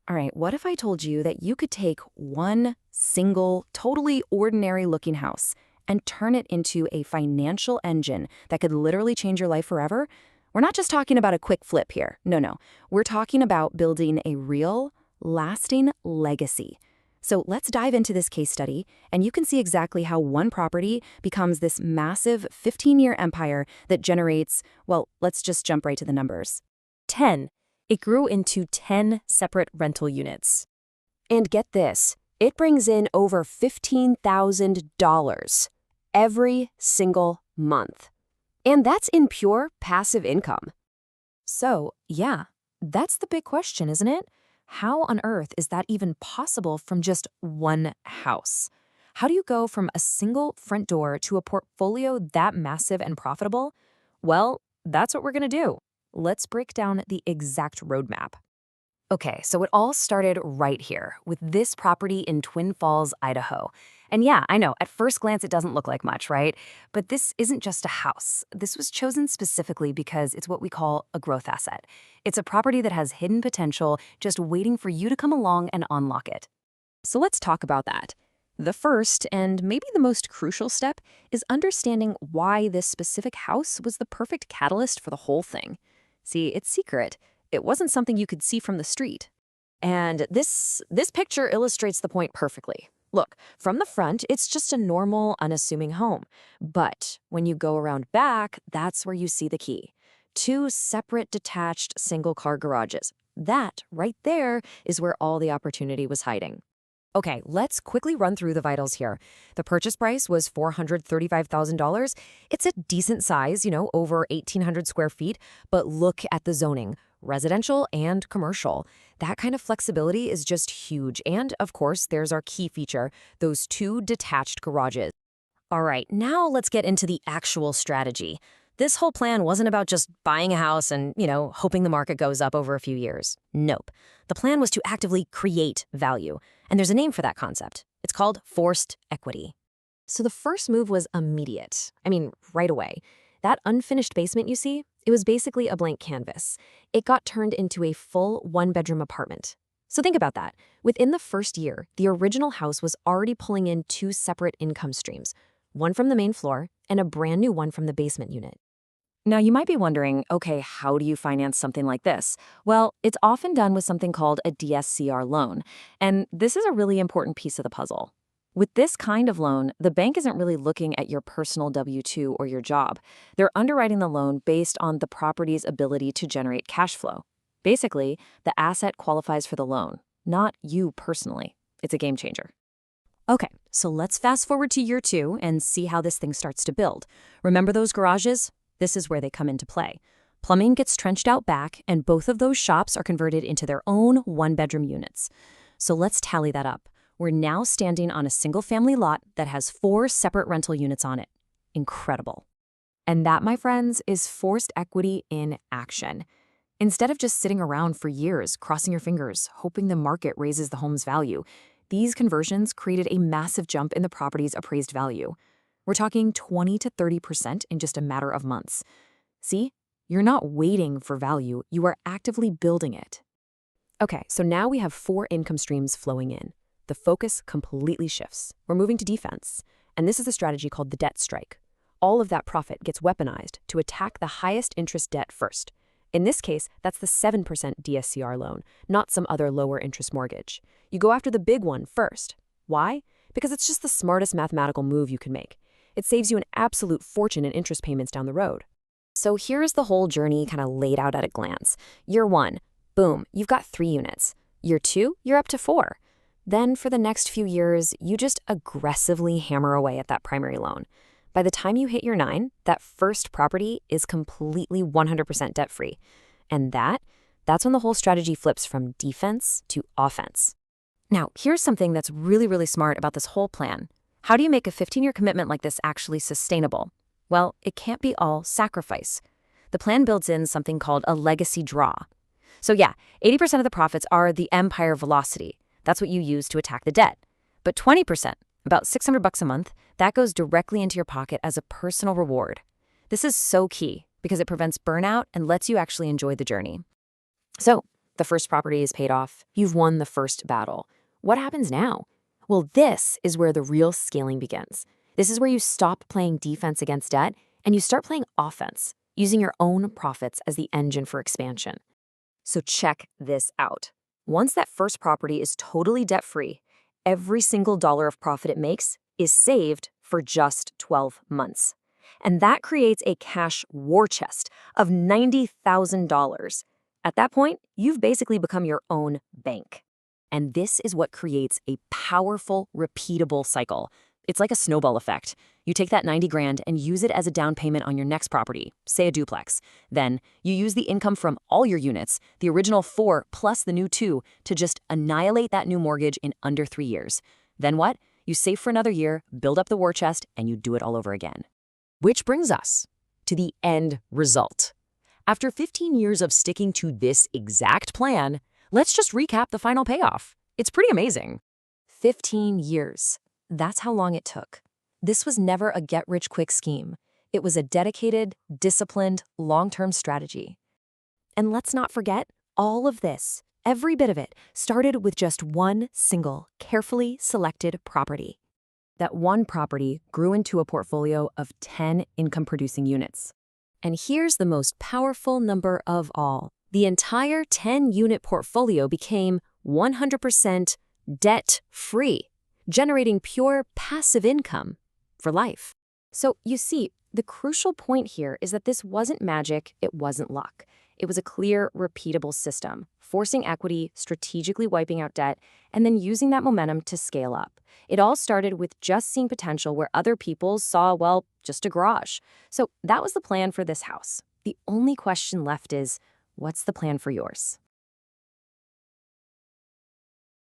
All right, what if I told you that you could take one single, totally ordinary looking house and turn it into a financial engine that could literally change your life forever? We're not just talking about a quick flip here. No, no. We're talking about building a real, lasting legacy. So let's dive into this case study, and you can see exactly how one property becomes this massive 15-year empire that generates, well, let's just jump right to the numbers. 10. It grew into 10 separate rental units. And get this, it brings in over $15,000 every single month. And that's in pure passive income. So, yeah, that's the big question, isn't it? How on earth is that even possible from just one house? How do you go from a single front door to a portfolio that massive and profitable? Well, that's what we're going to do. Let's break down the exact roadmap. Okay, so it all started right here with this property in Twin Falls, Idaho. And yeah, I know, at first glance it doesn't look like much, right? But this isn't just a house. This was chosen specifically because it's what we call a growth asset. It's a property that has hidden potential just waiting for you to come along and unlock it. So let's talk about that. The first, and maybe the most crucial step, is understanding why this specific house was the perfect catalyst for the whole thing. See, it's secret. It wasn't something you could see from the street. And this picture illustrates the point perfectly. Look, from the front, it's just a normal, unassuming home. But when you go around back, that's where you see the key. 2 separate detached single-car garages. That, right there, is where all the opportunity was hiding. Okay, let's quickly run through the vitals here. The purchase price was $435,000. It's a decent size, over 1,800 square feet, but look at the zoning. Residential and commercial. That kind of flexibility is just huge. And of course, there's our key feature, those 2 detached garages. All right, now let's get into the actual strategy. This whole plan wasn't about just buying a house and, hoping the market goes up over a few years. Nope. The plan was to actively create value. And there's a name for that concept. It's called forced equity. So the first move was immediate. Right away. That unfinished basement you see, it was basically a blank canvas. It got turned into a full 1-bedroom apartment. So think about that. Within the first year, the original house was already pulling in 2 separate income streams, one from the main floor and a brand new one from the basement unit. Now, you might be wondering, okay, how do you finance something like this? Well, it's often done with something called a DSCR loan, and this is a really important piece of the puzzle. With this kind of loan, the bank isn't really looking at your personal W-2 or your job. They're underwriting the loan based on the property's ability to generate cash flow. Basically, the asset qualifies for the loan, not you personally. It's a game changer. Okay, so let's fast forward to year 2 and see how this thing starts to build. Remember those garages? This is where they come into play. Plumbing gets trenched out back, and both of those shops are converted into their own 1-bedroom units. So let's tally that up. We're now standing on a single-family lot that has 4 separate rental units on it. Incredible. And that, my friends, is forced equity in action. Instead of just sitting around for years, crossing your fingers, hoping the market raises the home's value, these conversions created a massive jump in the property's appraised value. We're talking 20 to 30% in just a matter of months. See, you're not waiting for value, you are actively building it. Okay, so now we have 4 income streams flowing in. The focus completely shifts. We're moving to defense. And this is a strategy called the debt strike. All of that profit gets weaponized to attack the highest interest debt first. In this case, that's the 7% DSCR loan, not some other lower interest mortgage. You go after the big one first. Why? Because it's just the smartest mathematical move you can make. It saves you an absolute fortune in interest payments down the road. So here's the whole journey kind of laid out at a glance. Year 1, boom, you've got 3 units. Year 2, you're up to 4. Then for the next few years, you just aggressively hammer away at that primary loan. By the time you hit year 9, that first property is completely 100% debt-free. And that's when the whole strategy flips from defense to offense. Now, here's something that's really, really smart about this whole plan. How do you make a 15-year commitment like this actually sustainable? Well, it can't be all sacrifice. The plan builds in something called a legacy draw. So yeah, 80% of the profits are the empire velocity. That's what you use to attack the debt. But 20%, about $600 a month, that goes directly into your pocket as a personal reward. This is so key because it prevents burnout and lets you actually enjoy the journey. So The first property is paid off. You've won the first battle. What happens now? Well, this is where the real scaling begins. This is where you stop playing defense against debt and you start playing offense, using your own profits as the engine for expansion. So check this out. Once that first property is totally debt-free, every single dollar of profit it makes is saved for just 12 months. And that creates a cash war chest of $90,000. At that point, you've basically become your own bank. And this is what creates a powerful, repeatable cycle. It's like a snowball effect. You take that 90 grand and use it as a down payment on your next property, say a duplex. Then you use the income from all your units, the original 4 plus the new 2, to just annihilate that new mortgage in under 3 years. Then what? You save for another year, build up the war chest, and you do it all over again. Which brings us to the end result. After 15 years of sticking to this exact plan, let's just recap the final payoff. It's pretty amazing. 15 years. That's how long it took. This was never a get-rich-quick scheme. It was a dedicated, disciplined, long-term strategy. And let's not forget, all of this, every bit of it, started with just one single, carefully selected property. That one property grew into a portfolio of 10 income-producing units. And here's the most powerful number of all. The entire 10-unit portfolio became 100% debt-free, generating pure passive income for life. So you see, the crucial point here is that this wasn't magic, it wasn't luck. It was a clear, repeatable system, forcing equity, strategically wiping out debt, and then using that momentum to scale up. It all started with just seeing potential where other people saw, well, just a garage. So that was the plan for this house. The only question left is, what's the plan for yours?